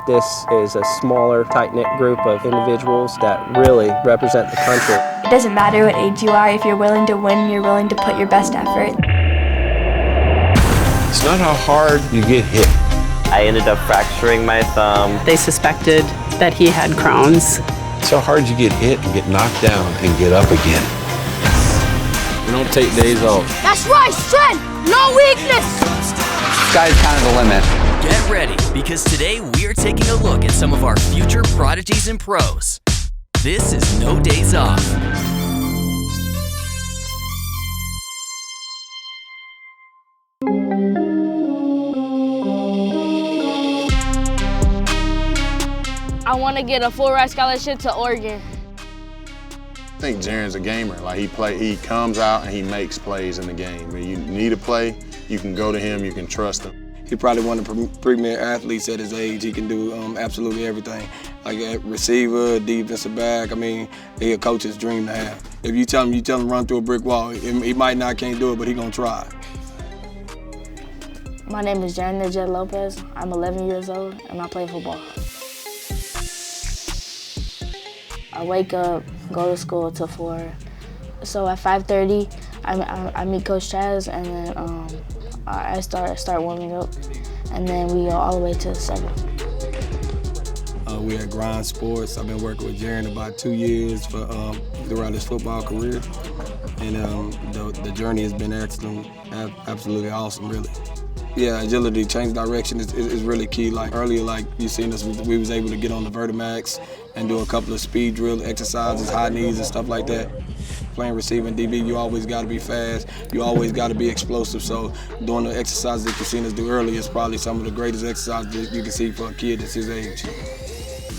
This is a smaller, tight-knit group of individuals that really represent the country. It doesn't matter what age you are, if you're willing to win, you're willing to put your best effort. It's not how hard you get hit. I ended up fracturing my thumb. They suspected that he had Crohn's. It's how hard you get hit and get knocked down and get up again. We don't take days off. That's right, strength, no weakness. Sky's kind of the limit. Get ready, because today we are taking a look at some of our future prodigies and pros. This is No Days Off. I want to get a full ride scholarship to Oregon. I think Jaren's a gamer. Like he comes out and he makes plays in the game. When you need a play, you can go to him, you can trust him. He's probably one of the premier athletes at his age. He can do absolutely everything. Like a receiver, defensive back. I mean, he a coach's dream to have. If you tell him run through a brick wall, he might not can't do it, but he gonna try. My name is Jaren Lopez. I'm 11 years old and I play football. I wake up, go to school till 4. So at 5:30, I meet Coach Chaz, and then I start warming up, and then we go all the way to 7. We at Grind Sports. I've been working with Jaren about 2 years throughout his football career, and the journey has been excellent, absolutely awesome, really. Yeah, agility, change direction is really key. Like earlier, like you seen us, we was able to get on the Vertimax and do a couple of speed drill exercises, high knees and stuff like that. Playing receiver and DB, you always got to be fast. You always got to be explosive. So doing the exercises that you've seen us do earlier is probably some of the greatest exercises that you can see for a kid that's his age.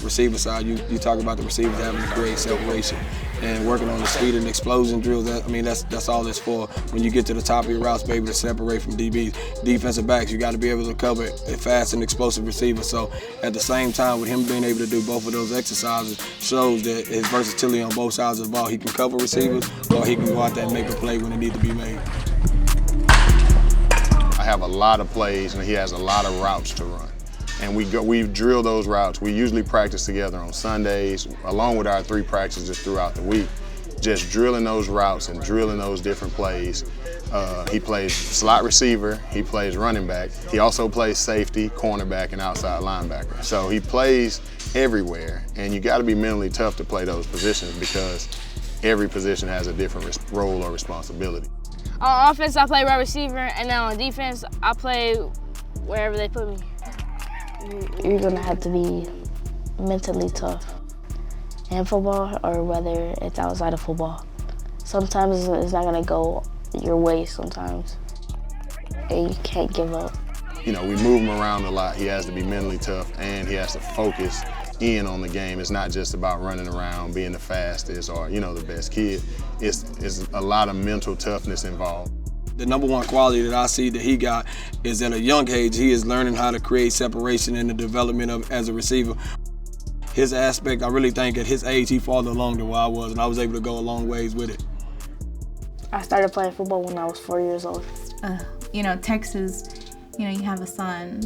Receiver side, you talk about the receivers having to create separation and working on the speed and explosion drills. That's all it's for. When you get to the top of your routes, be able to separate from DBs. Defensive backs, you got to be able to cover a fast and explosive receiver. So at the same time, with him being able to do both of those exercises, shows that his versatility on both sides of the ball. He can cover receivers, or he can go out there and make a play when it needs to be made. I have a lot of plays and he has a lot of routes to run. And we drill those routes. We usually practice together on Sundays, along with our 3 practices throughout the week, just drilling those routes and drilling those different plays. He plays slot receiver, he plays running back. He also plays safety, cornerback, and outside linebacker. So he plays everywhere, and you gotta be mentally tough to play those positions because every position has a different role or responsibility. On offense, I play wide receiver, and then on defense, I play wherever they put me. You're gonna have to be mentally tough in football, or whether it's outside of football. Sometimes it's not gonna go your way sometimes, and you can't give up. You know, we move him around a lot. He has to be mentally tough, and he has to focus in on the game. It's not just about running around, being the fastest or, the best kid. It's a lot of mental toughness involved. The number one quality that I see that he got is at a young age, he is learning how to create separation in the development of as a receiver. His aspect, I really think at his age, he farther along than where I was, and I was able to go a long ways with it. I started playing football when I was 4 years old. Texas, you have a son.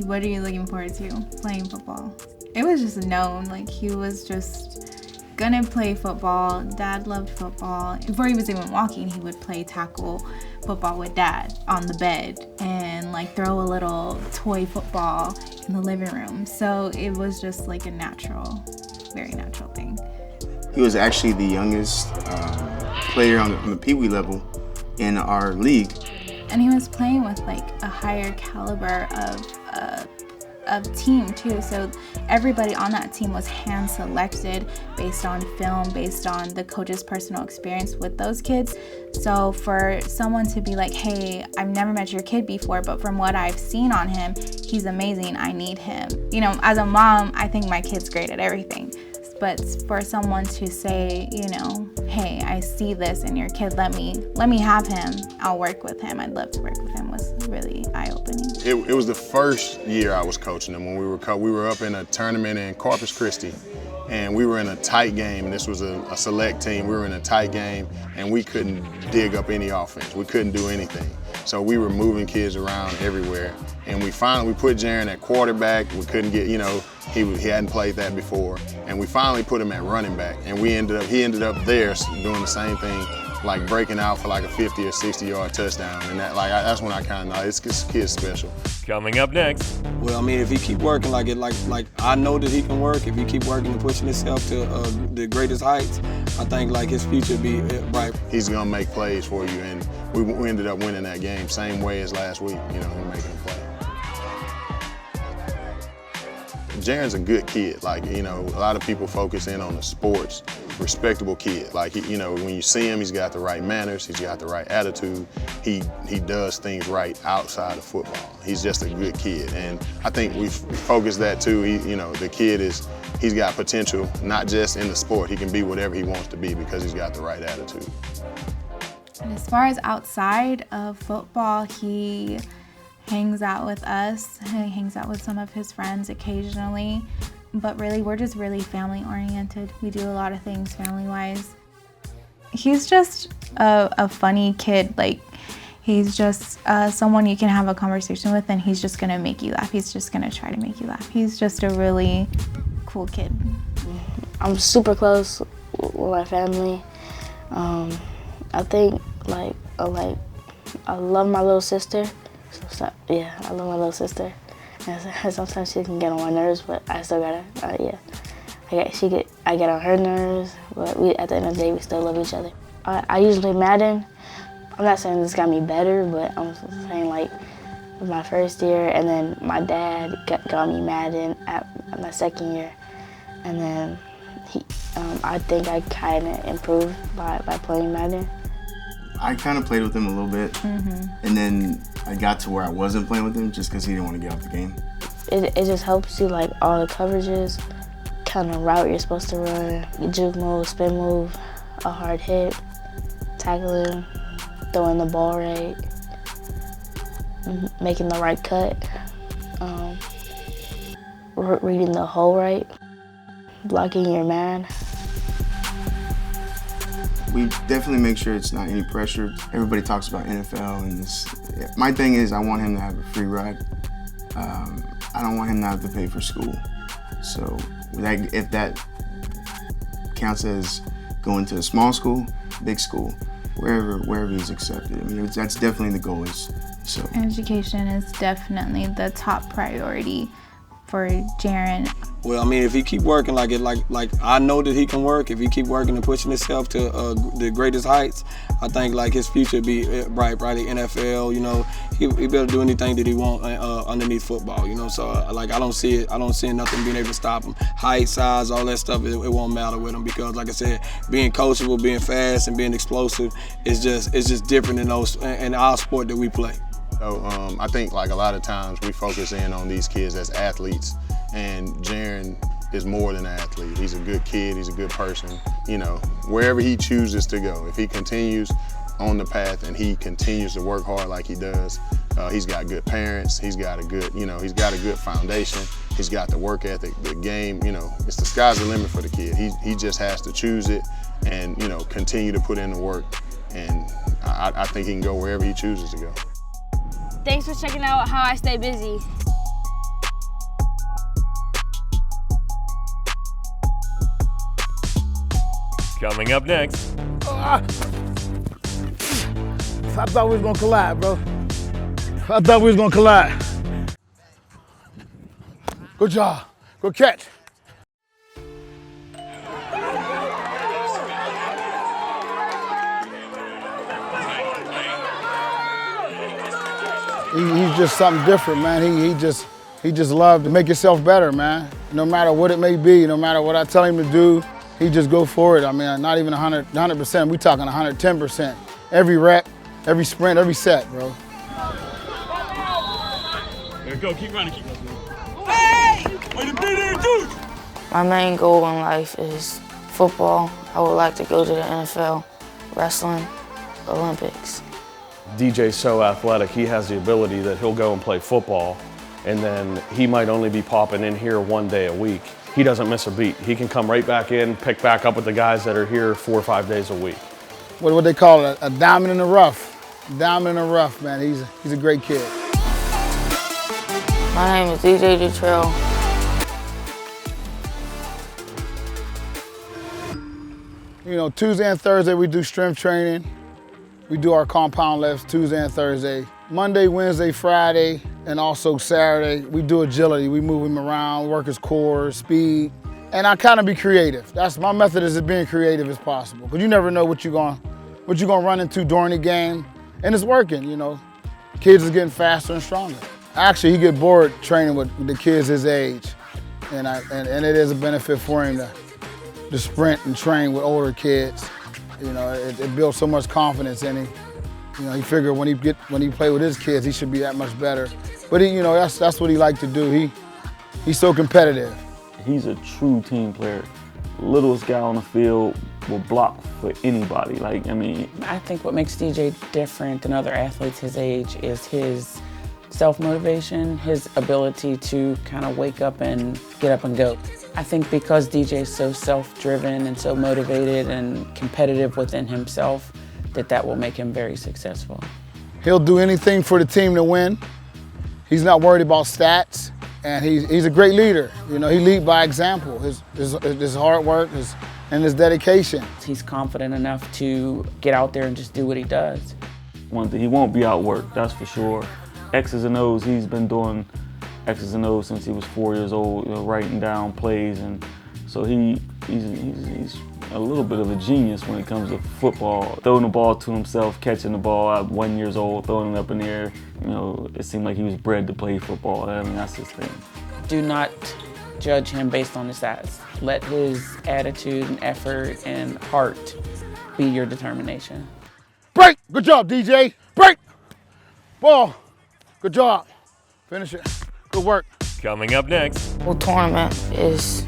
What are you looking forward to? Playing football. It was just known, like he was just gonna play football. Dad loved football. Before he was even walking, he would play tackle football with Dad on the bed and throw a little toy football in the living room. So it was just like a very natural thing. He was actually the youngest player on the Pee Wee level in our league. And he was playing with a higher caliber of team too, so everybody on that team was hand selected based on film, based on the coach's personal experience with those kids. So for someone to be like, hey, I've never met your kid before, but from what I've seen on him, he's amazing, I need him. As a mom, I think my kid's great at everything. But for someone to say, hey, I see this in your kid, let me have him, I'll work with him, I'd love to work with him, was really eye-opening. It was the first year I was coaching him when we were up in a tournament in Corpus Christi, and we were in a tight game, and this was a select team. We were in a tight game, and we couldn't dig up any offense. We couldn't do anything. So we were moving kids around everywhere. And we put Jaren at quarterback. We couldn't get, you know, he hadn't played that before. And we finally put him at running back. And he ended up there doing the same thing, like breaking out for like a 50 or 60-yard touchdown. And that's when I kind of know this kid's special. Coming up next. Well, I mean, if he keep working like I know that he can work, if he keep working and pushing himself to the greatest heights, I think like his future be bright. He's gonna make plays for you, and we ended up winning that game same way as last week, you know, him making a play. Jaren's a good kid. Like, you know, a lot of people focus in on the sports. Respectable kid. Like, you know, when you see him, he's got the right manners, he's got the right attitude. He does things right outside of football. He's just a good kid, and I think we focus that too. You know, the kid he's got potential, not just in the sport. He can be whatever he wants to be because he's got the right attitude. And as far as outside of football, he hangs out with us. He hangs out with some of his friends occasionally. But really, we're just really family oriented. We do a lot of things family-wise. He's just a funny kid. Like, he's just someone you can have a conversation with and he's just gonna make you laugh. He's just gonna try to make you laugh. He's just a really cool kid. I'm super close with my family. I think I love my little sister. Yeah, I love my little sister. And sometimes she can get on my nerves, but I still gotta, I get on her nerves, but at the end of the day, we still love each other. I usually play Madden. I'm not saying this got me better, but I'm saying like my first year, and then my dad got me Madden at my second year, and then I think I kind of improved by playing Madden. I kind of played with him a little bit, and then I got to where I wasn't playing with him just because he didn't want to get off the game. It just helps you, like, all the coverages, kind of route you're supposed to run, juke move, spin move, a hard hit, tackling, throwing the ball right, making the right cut, reading the hole right, blocking your man. We definitely make sure it's not any pressure. Everybody talks about NFL, and my thing is I want him to have a free ride. I don't want him to have to pay for school. So if that counts as going to a small school, big school, wherever he's accepted. I mean, that's definitely the goal. So education is definitely the top priority for Jaren. Well, I mean, if he keep working like I know that he can work, if he keep working and pushing himself to the greatest heights, I think like his future be bright, probably NFL. You know, he better do anything that he want underneath football. You know, so like I don't see nothing being able to stop him. Height, size, all that stuff, it won't matter with him because, like I said, being coachable, being fast, and being explosive is just different in our sport that we play. So I think like a lot of times we focus in on these kids as athletes, and Jaren is more than an athlete. He's a good kid, he's a good person. You know, wherever he chooses to go, if he continues on the path and he continues to work hard like he does, he's got good parents, he's got a good foundation, he's got the work ethic, the game, you know, it's the sky's the limit for the kid. He just has to choose it and, you know, continue to put in the work, and I think he can go wherever he chooses to go. Thanks for checking out How I Stay Busy. Coming up next. I thought we was gonna collide, bro. I thought we was gonna collide. Good job. Good catch. He's just something different, man. He just loves to make yourself better, man. No matter what it may be, no matter what I tell him to do, he just go for it. I mean, not even 100%. We talking 110%. Every rep, every sprint, every set, bro. There you go. Keep running. Keep running. Hey! Way to be there, dude! My main goal in life is football. I would like to go to the NFL, wrestling, Olympics. DJ's so athletic, he has the ability that he'll go and play football, and then he might only be popping in here one day a week. He doesn't miss a beat. He can come right back in, pick back up with the guys that are here 4 or 5 days a week. What they call it, a diamond in the rough. Diamond in the rough, man. He's a great kid. My name is DJ Dutrell. You know, Tuesday and Thursday we do strength training. We do our compound lifts Tuesday and Thursday. Monday, Wednesday, Friday, and also Saturday, we do agility. We move him around, work his core, speed, and I kind of be creative. That's my method, is being creative as possible, because you never know what you're gonna run into during the game, and it's working. You know, kids is getting faster and stronger. Actually, he get bored training with the kids his age, and it is a benefit for him to sprint and train with older kids. You know, it builds so much confidence in him. You know, he figured when he play with his kids, he should be that much better. But you know, that's what he liked to do. He's so competitive. He's a true team player. Littlest guy on the field will block for anybody. I think what makes DJ different than other athletes his age is his self-motivation, his ability to kind of wake up and get up and go. I think because DJ is so self-driven and so motivated and competitive within himself, that will make him very successful. He'll do anything for the team to win. He's not worried about stats, and he's a great leader. You know, he leads by example. His hard work and his dedication. He's confident enough to get out there and just do what he does. One thing, he won't be outworked, that's for sure. X's and O's, he's been doing X's and O's since he was 4 years old, writing down plays, and so he's a little bit of a genius when it comes to football. Throwing the ball to himself, catching the ball at 1 year old, throwing it up in the air. You know, it seemed like he was bred to play football. I mean, that's his thing. Do not judge him based on his stats. Let his attitude and effort and heart be your determination. Break! Good job, DJ. Break! Ball. Good job. Finish it. Good work. Coming up next. The tournament is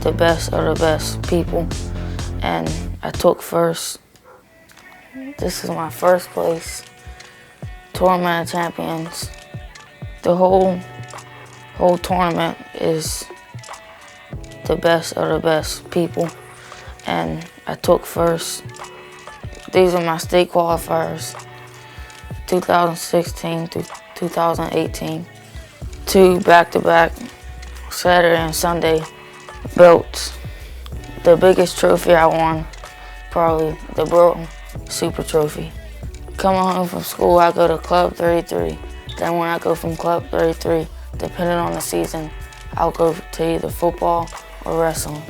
the best of the best people, and I took first. This is my first place. Tournament of Champions. The whole tournament is the best of the best people, and I took first. These are my state qualifiers, 2016 to 2018. 2 back-to-back Saturday and Sunday belts. The biggest trophy I won, probably the Bro Super Trophy. Coming home from school, I go to Club 33. Then when I go from Club 33, depending on the season, I'll go to either football or wrestling.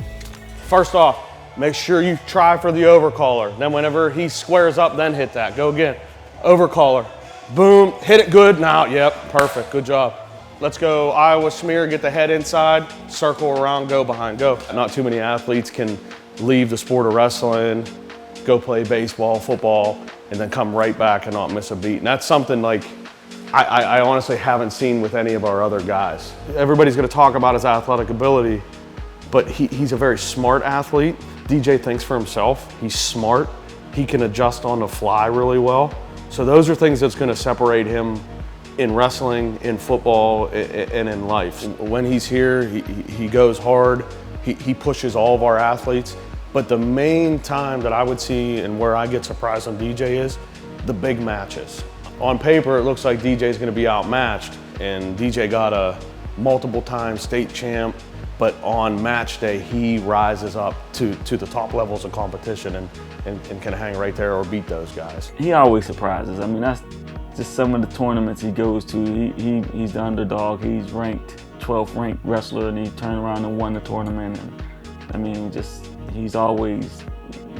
First off, make sure you try for the overcaller. Then whenever he squares up, then hit that. Go again. Overcaller. Boom. Hit it good. Now, yep, perfect. Good job. Let's go Iowa smear, get the head inside, circle around, go behind, go. Not too many athletes can leave the sport of wrestling, go play baseball, football, and then come right back and not miss a beat. And that's something like I honestly haven't seen with any of our other guys. Everybody's gonna talk about his athletic ability, but he's a very smart athlete. DJ thinks for himself. He's smart. He can adjust on the fly really well. So those are things that's gonna separate him in wrestling, in football, and in life. When he's here, he goes hard. He pushes all of our athletes. But the main time that I would see and where I get surprised on DJ is the big matches. On paper, it looks like DJ's gonna be outmatched, and DJ got a multiple-time state champ, but on match day, he rises up to the top levels of competition and can hang right there or beat those guys. He always surprises. I mean, that's just some of the tournaments he goes to. He's the underdog. He's ranked 12th ranked wrestler, and he turned around and won the tournament. And, I mean, he's always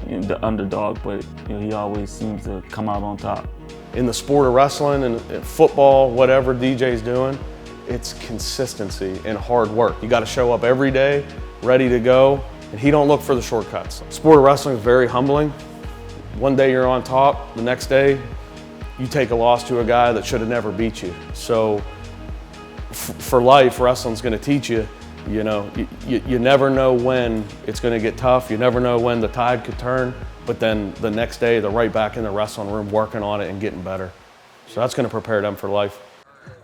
the underdog, but he always seems to come out on top. In the sport of wrestling and football, whatever DJ's doing, it's consistency and hard work. You got to show up every day, ready to go, and he don't look for the shortcuts. Sport of wrestling is very humbling. One day you're on top, the next day you take a loss to a guy that should have never beat you. So for life, wrestling's gonna teach you, you never know when it's gonna get tough. You never know when the tide could turn, but then the next day they're right back in the wrestling room working on it and getting better. So that's gonna prepare them for life.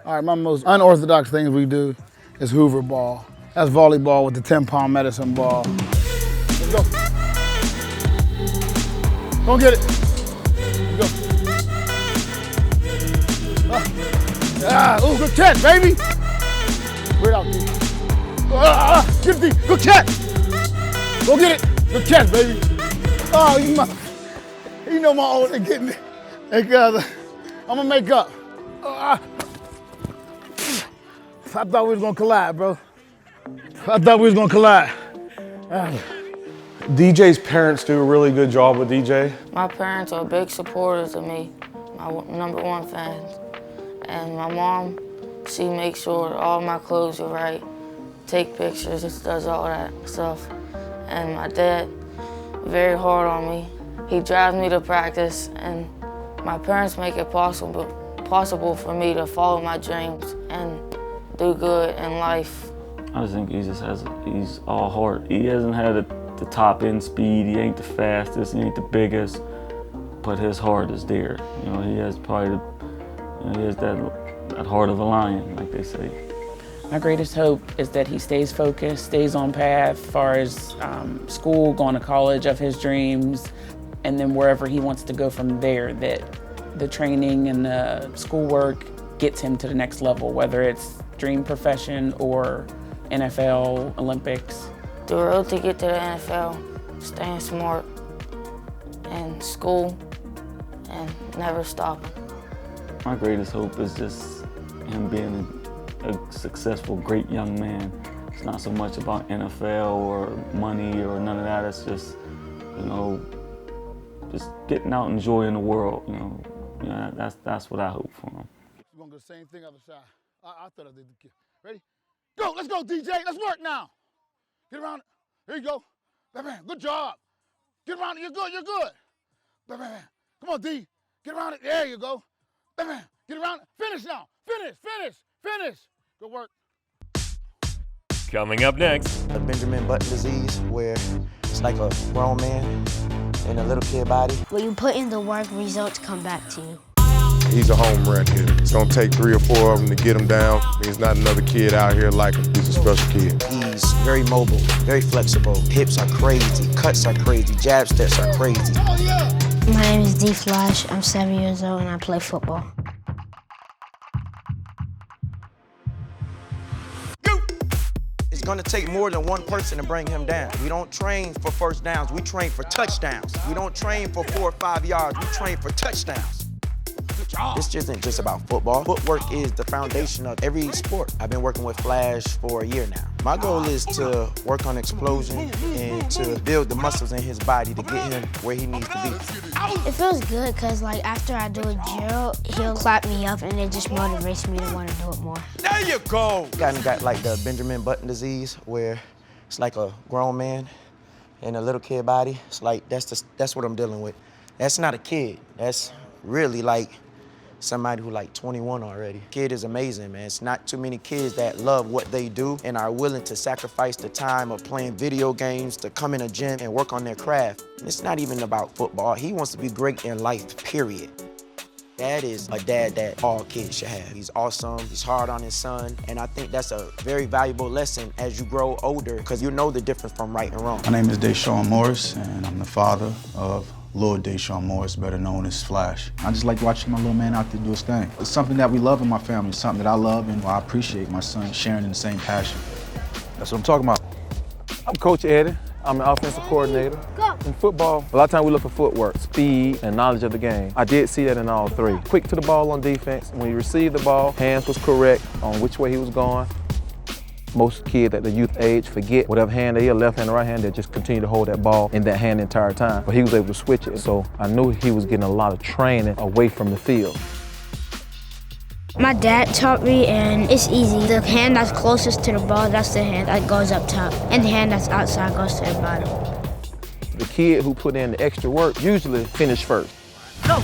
All right, my most unorthodox things we do is Hoover ball. That's volleyball with the 10-pound medicine ball. Let's go. Go get it. Let's go. Ooh, good catch, baby. Right out, D. Get it, D. Good catch. Go get it. Good catch, baby. Oh, you know my old ain't getting it. Hey, guys, I'm gonna make up. I thought we was gonna collide, bro. I thought we was gonna collide. DJ's parents do a really good job with DJ. My parents are big supporters of me, my #1 fans. And my mom, she makes sure all my clothes are right, take pictures, just does all that stuff. And my dad, very hard on me. He drives me to practice, and my parents make it possible for me to follow my dreams and do good in life. I just think he's all heart. He hasn't had the top end speed, he ain't the fastest, he ain't the biggest, but his heart is there. You know, he has probably he has that heart of a lion, like they say. My greatest hope is that he stays focused, stays on path as far as school, going to college of his dreams, and then wherever he wants to go from there, that the training and the schoolwork gets him to the next level, whether it's dream profession or NFL, Olympics. The road to get to the NFL, staying smart and school and never stopping. My greatest hope is just him being a successful, great young man. It's not so much about NFL or money or none of that. It's just, you know, just getting out and enjoying the world. You know, that's what I hope for him. We're gonna go the same thing other side. I thought I did the kill. Ready? Go, let's go, DJ. Let's work now. Get around it. Here you go. Bam, good job. Get around it. You're good. You're good. Bam. Come on, D. Get around it. There you go. Bam. Get around it. Finish now. Finish. Good work. Coming up next. The Benjamin Button disease, where it's like a grown man in a little kid body. When you put in the work, results come back to you. He's a home run hitter. It's gonna take 3 or 4 of them to get him down. There's not another kid out here like him. He's a special kid. He's very mobile, very flexible. Hips are crazy, cuts are crazy, jab steps are crazy. My name is D Flash. I'm 7 years old and I play football. It's gonna take more than one person to bring him down. We don't train for first downs, we train for touchdowns. We don't train for 4 or 5 yards, we train for touchdowns. This isn't just about football. Footwork is the foundation of every sport. I've been working with Flash for a year now. My goal is to work on explosion and to build the muscles in his body to get him where he needs to be. It feels good because like after I do a drill, he'll clap me up and it just motivates me to want to do it more. There you go! Got like the Benjamin Button disease where it's like a grown man in a little kid body. It's like that's what I'm dealing with. That's not a kid. That's really like somebody who like 21 already. Kid is amazing, man. It's not too many kids that love what they do and are willing to sacrifice the time of playing video games to come in a gym and work on their craft. And it's not even about football. He wants to be great in life, period. Dad is a dad that all kids should have. He's awesome, he's hard on his son, and I think that's a very valuable lesson as you grow older, because you know the difference from right and wrong. My name is Deshaun Morris, and I'm the father of Lord Deshaun Morris, better known as Flash. I just like watching my little man out there do his thing. It's something that we love in my family, something that I love, and I appreciate my son sharing in the same passion. That's what I'm talking about. I'm Coach Eddie. I'm an offensive coordinator. In football, a lot of times we look for footwork, speed, and knowledge of the game. I did see that in all three. Quick to the ball on defense. When he received the ball, hands was correct on which way he was going. Most kids at the youth age forget whatever hand they are, left hand or right hand, they just continue to hold that ball in that hand the entire time. But he was able to switch it, so I knew he was getting a lot of training away from the field. My dad taught me, and it's easy. The hand that's closest to the ball, that's the hand that goes up top, and the hand that's outside goes to the bottom. The kid who put in the extra work usually finish first. Go!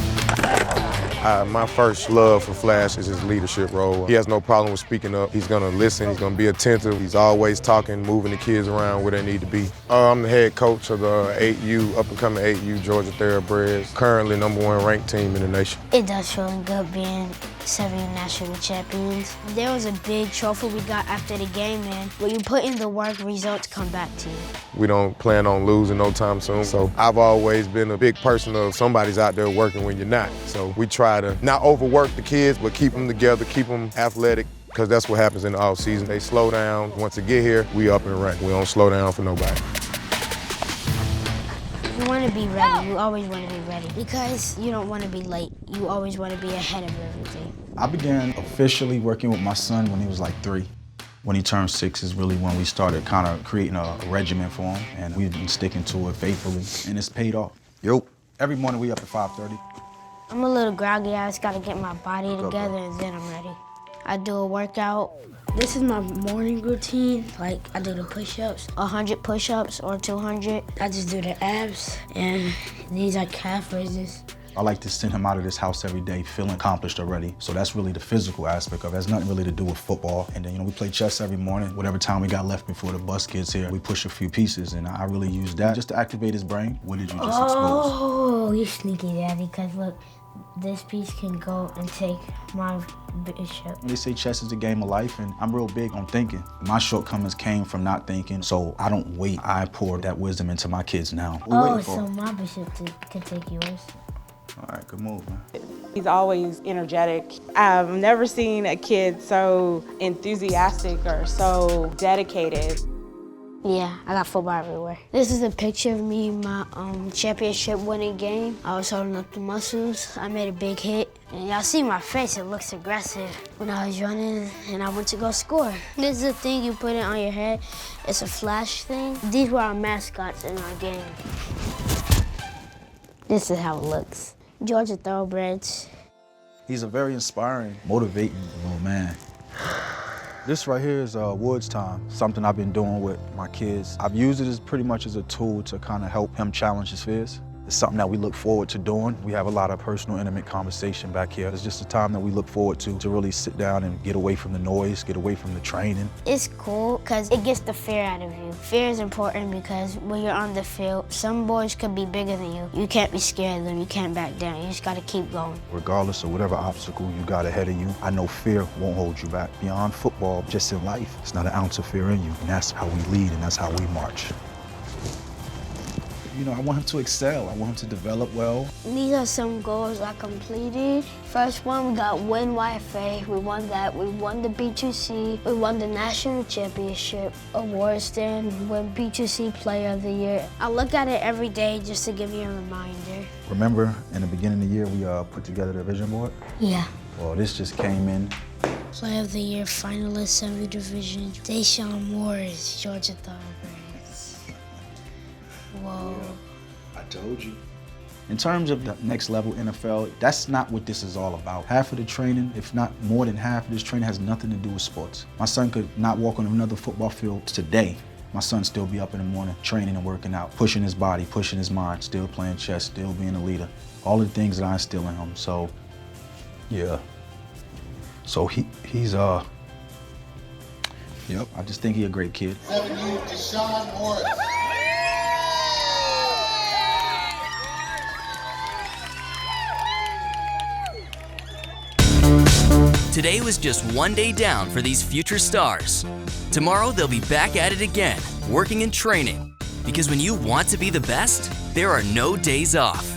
My first love for Flash is his leadership role. He has no problem with speaking up. He's gonna listen, he's gonna be attentive. He's always talking, moving the kids around where they need to be. I'm the head coach of the 8U, up-and-coming 8U Georgia Thoroughbreds, currently #1 ranked team in the nation. It does feel good being 7 national champions. There was a big trophy we got after the game, and when you put in the work, results come back to you. We don't plan on losing no time soon, so I've always been a big person of somebody's out there working when you're not. So we try to not overwork the kids, but keep them together, keep them athletic, because that's what happens in the off season. They slow down. Once they get here, we up and running. We don't slow down for nobody. You want to be ready. You always want to be ready because you don't want to be late. You always want to be ahead of everything. I began officially working with my son when he was like 3. When he turned 6 is really when we started kind of creating a regimen for him, and we've been sticking to it faithfully, and it's paid off. Yo. Every morning we up at 5:30. I'm a little groggy. I just got to get my body together and then I'm ready. I do a workout. This is my morning routine. Like, I do the push-ups, 100 push-ups or 200. I just do the abs, and these are calf raises. I like to send him out of this house every day feeling accomplished already. So that's really the physical aspect of it. It has nothing really to do with football. And then, you know, we play chess every morning. Whatever time we got left before the bus gets here, we push a few pieces, and I really use that just to activate his brain. What did you just expose? Oh, you sneaky daddy, because look, this piece can go and take my bishop. They say chess is a game of life, and I'm real big on thinking. My shortcomings came from not thinking, so I don't wait. I pour that wisdom into my kids now. Oh, so my bishop can take yours. All right, good move, man. He's always energetic. I've never seen a kid so enthusiastic or so dedicated. Yeah, I got football everywhere. This is a picture of me in my championship winning game. I was holding up the muscles. I made a big hit. And y'all see my face, it looks aggressive. When I was running and I went to go score. This is a thing you put it on your head. It's a flash thing. These were our mascots in our game. This is how it looks. Georgia Thoroughbreds. He's a very inspiring, motivating little man. This right here is Woods time, something I've been doing with my kids. I've used it as pretty much as a tool to kind of help him challenge his fears. It's something that we look forward to doing. We have a lot of personal, intimate conversation back here. It's just a time that we look forward to really sit down and get away from the noise, get away from the training. It's cool because it gets the fear out of you. Fear is important because when you're on the field, some boys could be bigger than you. You can't be scared of them, you can't back down. You just gotta keep going. Regardless of whatever obstacle you got ahead of you, I know fear won't hold you back. Beyond football, just in life, it's not an ounce of fear in you. And that's how we lead and that's how we march. You know, I want him to excel. I want him to develop well. These are some goals I completed. First one, we got win YFA. We won that. We won the B2C. We won the National Championship awards, then won B2C Player of the Year. I look at it every day just to give me a reminder. Remember, in the beginning of the year, we put together the vision board? Yeah. Well, this just came in. Player of the Year finalist every division. Deshaun Morris, Georgia Thoroughbreds. Whoa. I told you. In terms of the next level NFL, that's not what this is all about. Half of the training, if not more than half of this training, has nothing to do with sports. My son could not walk on another football field today. My son still be up in the morning, training and working out, pushing his body, pushing his mind, still playing chess, still being a leader. All the things that I instill in him. So, yeah. So he's yep, I just think he's a great kid. 7 years, Deshaun Morris. Today was just one day down for these future stars. Tomorrow they'll be back at it again, working and training. Because when you want to be the best, there are no days off.